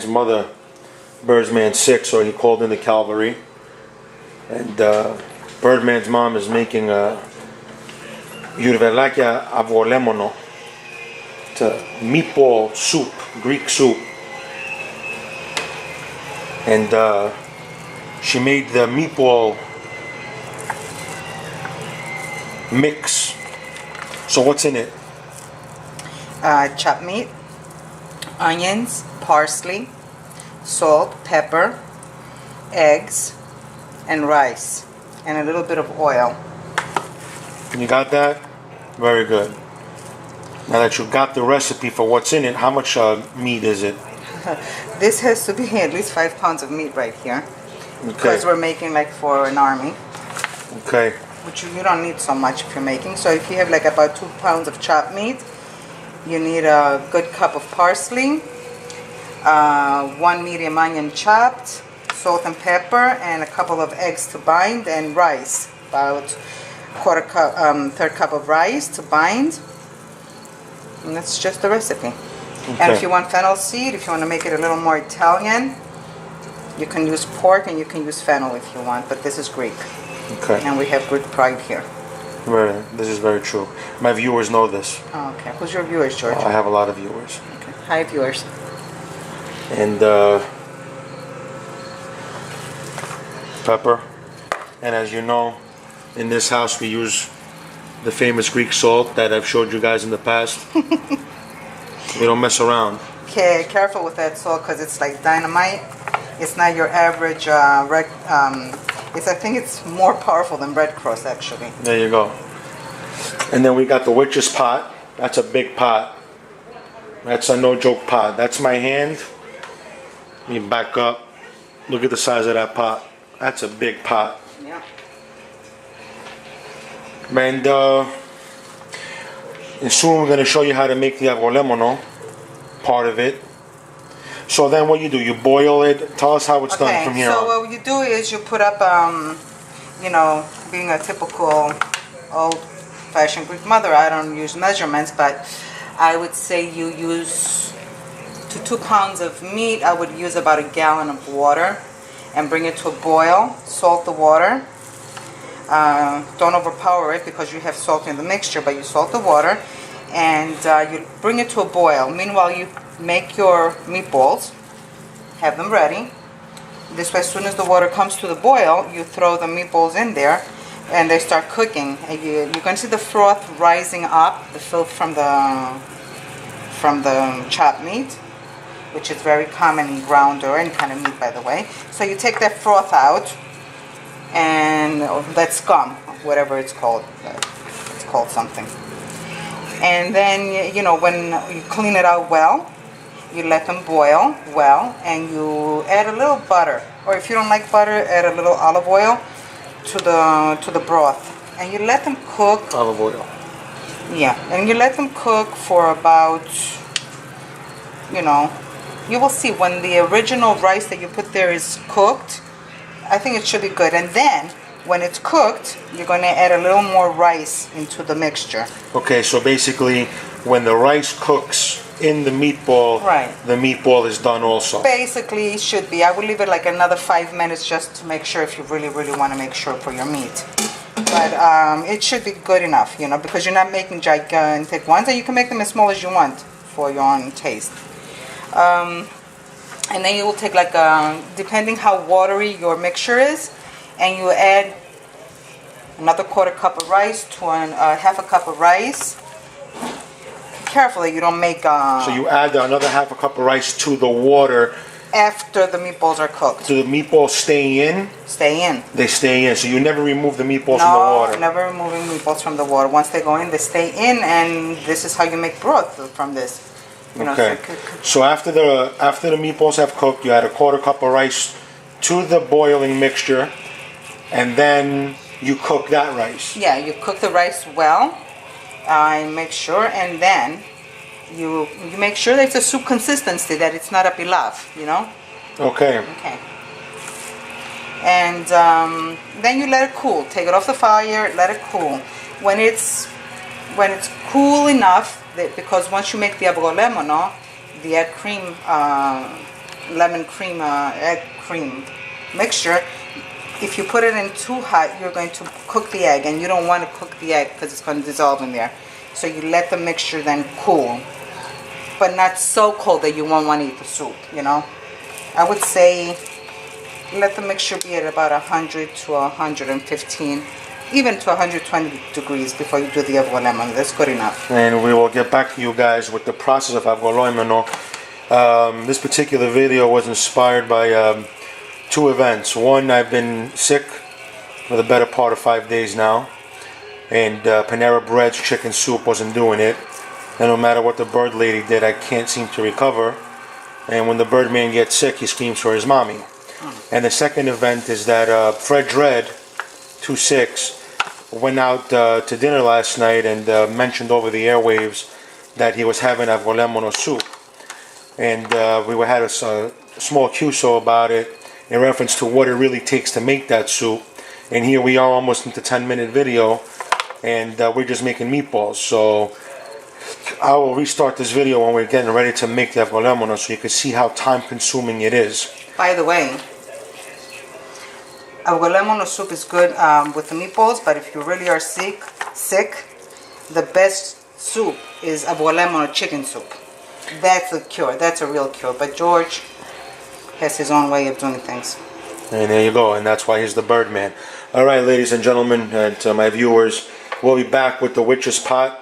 Birdman's mother, Birdman's sick, so he called in the cavalry. And Birdman's mom is making a Yourvelakia Avgolemono. It's a meatball soup, Greek soup. And she made the meatball mix. So what's in it? Chopped meat, onions, parsley, salt, pepper, eggs, and rice, and a little bit of oil. You got that? Very good. Now that you got the recipe for what's in it, how much meat is it? This has to be at least 5 pounds of meat right here. Okay. Because we're making like for an army. Okay. Which you don't need so much if you're making. So if you have like about 2 pounds of chopped meat, you need a good cup of parsley, 1 medium onion chopped, salt and pepper, and a couple of eggs to bind, and rice, about third cup of rice to bind. And that's just the recipe. Okay. And if you want fennel seed, if you want to make it a little more Italian, you can use pork and you can use fennel if you want, but this is Greek. Okay. And we have Greek pride here. Right. This is very true. My viewers know this. Oh, okay. Who's your viewers, George? I have a lot of viewers. Okay. Hi, viewers. And pepper. And as you know, in this house we use the famous Greek salt that I've showed you guys in the past. We don't mess around. Okay, careful with that salt because it's like dynamite. It's not your average I think it's more powerful than Red Cross, actually. There you go. And then we got the witch's pot. That's a big pot. That's a no-joke pot. That's my hand. Let me back up. Look at the size of that pot. That's a big pot. Yeah. And soon we're going to show you how to make the avgolemono, part of it. So then what you do, you boil it. Tell us how it's done from here on. So what you do is you put up, you know, being a typical old-fashioned Greek mother, I don't use measurements, but I would say you use, to 2 pounds of meat, I would use about a gallon of water and bring it to a boil, salt the water. Don't overpower it because you have salt in the mixture, but you salt the water and you bring it to a boil. Meanwhile, you make your meatballs, have them ready. This way, as soon as the water comes to the boil, you throw the meatballs in there and they start cooking. And you can see the froth rising up, the filth from the chopped meat, which is very common in ground or any kind of meat, by the way. So you take that froth out, and that scum, whatever it's called something. And then, you know, when you clean it out well, you let them boil well, and you add a little butter, or if you don't like butter, add a little olive oil to the broth, and you let them cook. Olive oil. Yeah, and you let them cook for about, you know, you will see when the original rice that you put there is cooked. I think it should be good. And then when it's cooked, you're going to add a little more rice into the mixture. Okay, so basically when the rice cooks in the meatball, right, the meatball is done also. Basically, it should be. I would leave it like another 5 minutes just to make sure, if you really, really want to make sure for your meat. But it should be good enough, you know, because you're not making gigantic ones, and you can make them as small as you want for your own taste. And then you will take like, depending how watery your mixture is, and you add another 1/4 cup of rice to half a cup of rice. Carefully, you don't make... so you add another 1/2 cup of rice to the water. After the meatballs are cooked. Do the meatballs stay in? Stay in. They stay in, so you never remove the meatballs from the water? No, never removing meatballs from the water. Once they go in, they stay in, and this is how you make broth from this. You know, okay. So after the meatballs have cooked, you add a 1/4 cup of rice to the boiling mixture, and then you cook that rice. Yeah, you cook the rice well. Make sure, and then you make sure that it's a soup consistency, that it's not a pilaf, you know. Okay. Okay. And then you let it cool. Take it off the fire. Let it cool. When it's cool enough, because once you make the avgolemono, the egg cream lemon cream, egg cream mixture, if you put it in too hot, you're going to cook the egg, and you don't want to cook the egg because it's going to dissolve in there. So you let the mixture then cool, but not so cold that you won't want to eat the soup, you know. I would say let the mixture be at about 100 to 115, even to 120 degrees before you do the avgolemono. That's good enough. And we will get back to you guys with the process of avgolemono. This particular video was inspired by two events. One, I've been sick for the better part of 5 days now, and Panera Bread's chicken soup wasn't doing it. And no matter what the bird lady did, I can't seem to recover. And when the birdman gets sick, he screams for his mommy. And the second event is that Fred Dredd, 26, went out to dinner last night and mentioned over the airwaves that he was having avgolemono soup. And we had a small QSO about it in reference to what it really takes to make that soup. And here we are almost into 10-minute video, and we're just making meatballs. So I will restart this video when we're getting ready to make the avgolemono so you can see how time consuming it is. By the way, avgolemono soup is good with the meatballs, but if you really are sick, the best soup is avgolemono chicken soup. That's the cure. That's a real cure. But George has his own way of doing things. And there you go. And that's why he's the Birdman. All right, ladies and gentlemen, and to my viewers, we'll be back with the witch's pot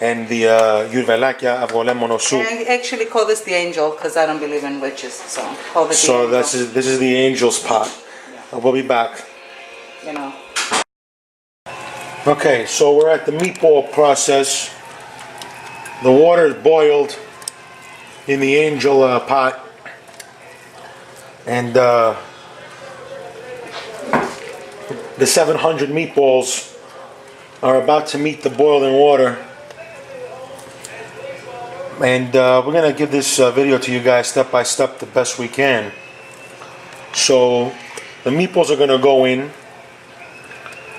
and the Yourvelakia avgolemono soup. And I actually call this the angel because I don't believe in witches. So call it the So angel. this is the angel's pot. We'll be back. You know. Okay, so we're at the meatball process. The water is boiled in the angel pot, and the 700 meatballs are about to meet the boiling water. And we're gonna give this video to you guys step by step the best we can. So the meatballs are gonna go in,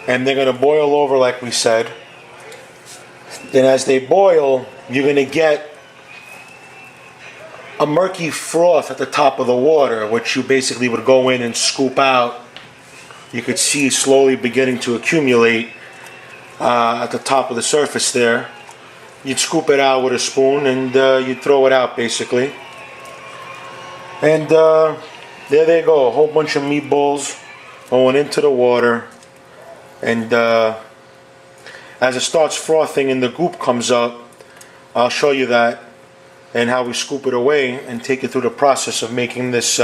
and they're gonna boil over like we said. Then as they boil, you're gonna get a murky froth at the top of the water, which you basically would go in and scoop out. You could see slowly beginning to accumulate at the top of the surface there. You'd scoop it out with a spoon, and you'd throw it out basically. And there they go, a whole bunch of meatballs going into the water. And as it starts frothing and the goop comes up, I'll show you that and how we scoop it away and take you through the process of making this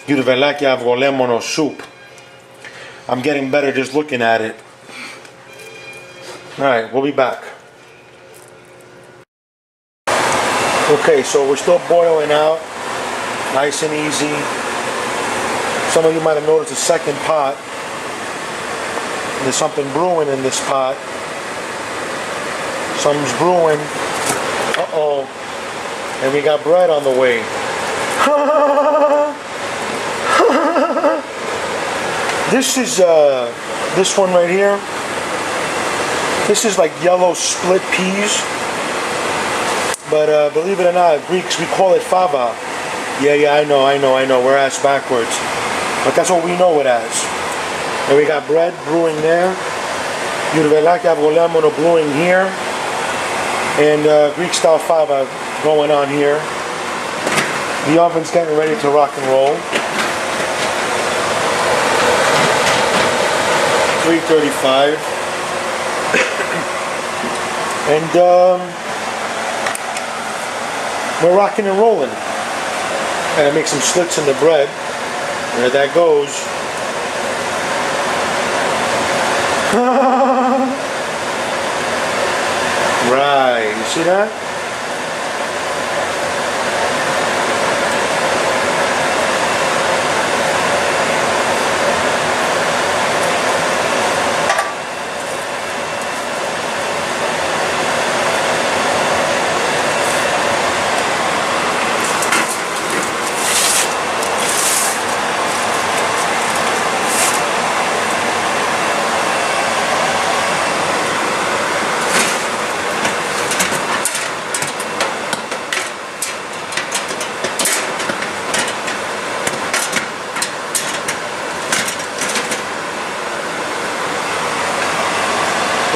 Yourvelakia avgolemono soup. I'm getting better just looking at it. Alright, we'll be back. Okay, so we're still boiling out, nice and easy. Some of you might have noticed a second pot. There's something brewing in this pot. Something's brewing. Uh-oh. And we got bread on the way. This is, this one right here. This is like yellow split peas. But believe it or not, Greeks, we call it Fava. Yeah, I know. We're ass backwards. But that's what we know it as. And we got bread brewing there. Yourvelakia avgolemono brewing here. And Greek style Fava going on here. The oven's getting ready to rock and roll. 335. And we're rocking and rolling. And I make some slits in the bread. There that goes. Right, you see that?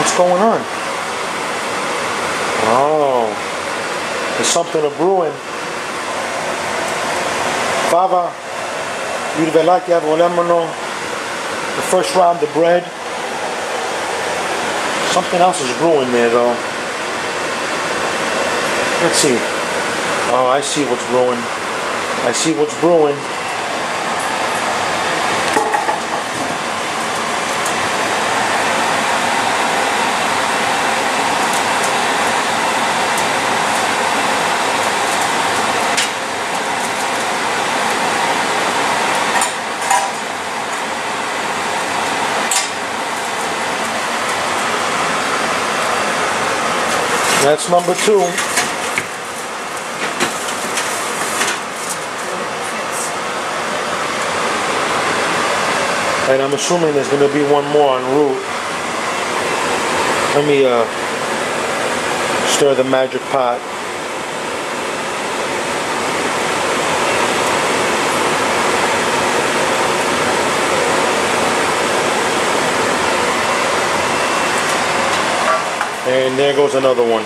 What's going on? Oh, there's something a brewing. Fava, Yourvelakia Avgolemono. The first round of bread. Something else is brewing there though. Let's see. Oh, I see what's brewing. I see what's brewing. That's number 2. And I'm assuming there's going to be one more en route. Let me stir the magic pot. And there goes another one.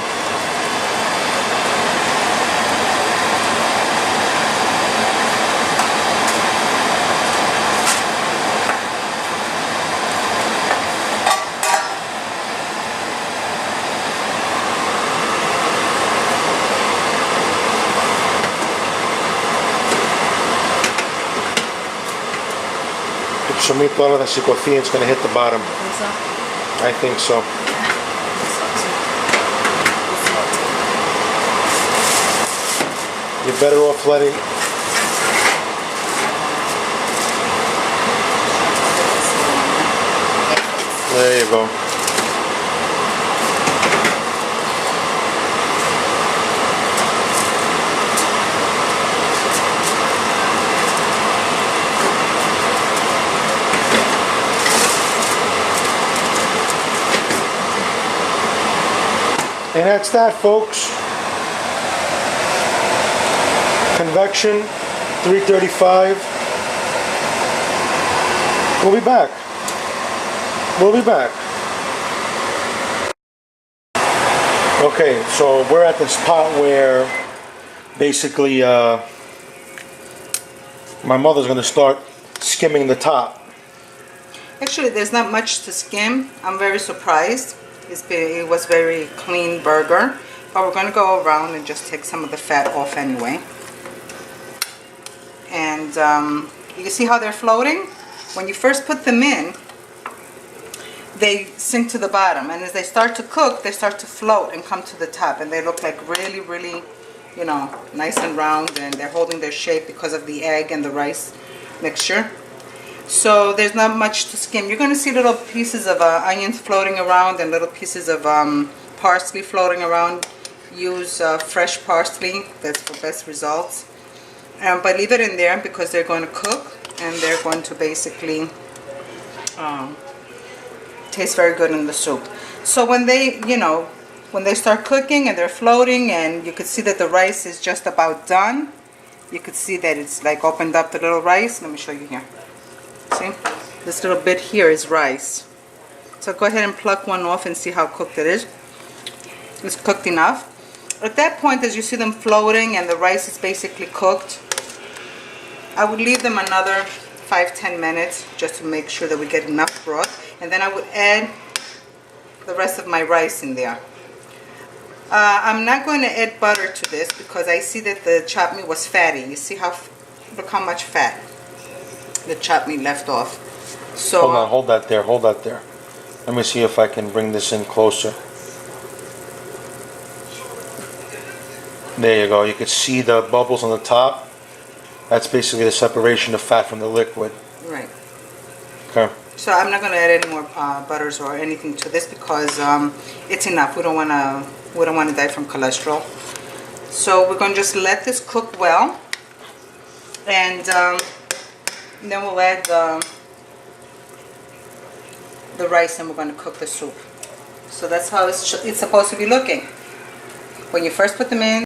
Το ψωμί τώρα θα σηκωθεί, it's gonna hit the bottom. I think so. You're better off letting. There you go. And that's that, folks. Convection, 335. We'll be back. We'll be back. Okay, so we're at this spot where basically my mother's going to start skimming the top. Actually, there's not much to skim. I'm very surprised. It was very clean burger. But we're going to go around and just take some of the fat off anyway. And you can see how they're floating? When you first put them in, they sink to the bottom. And as they start to cook, they start to float and come to the top. And they look like really, really, you know, nice and round. And they're holding their shape because of the egg and the rice mixture. So there's not much to skim. You're going to see little pieces of onions floating around and little pieces of parsley floating around. Use fresh parsley. That's for best results. But leave it in there because they're going to cook and they're going to basically taste very good in the soup. So when they, you know, when they start cooking and they're floating and you could see that the rice is just about done, you could see that it's like opened up the little rice. Let me show you here. See? This little bit here is rice. So go ahead and pluck one off and see how cooked it is. It's cooked enough. At that point, as you see them floating and the rice is basically cooked, I would leave them another 5-10 minutes just to make sure that we get enough broth. And then I would add the rest of my rice in there. I'm not going to add butter to this because I see that the chopped meat was fatty. You see how, look how much fat the chopped meat left off. So hold on, hold that there, hold that there. Let me see if I can bring this in closer. There you go. You can see the bubbles on the top. That's basically the separation of fat from the liquid. Right. Okay. So I'm not going to add any more butters or anything to this because it's enough. We don't want to die from cholesterol. So we're going to just let this cook well, and then we'll add the rice, and we're going to cook the soup. So that's how it's supposed to be looking. When you first put them in,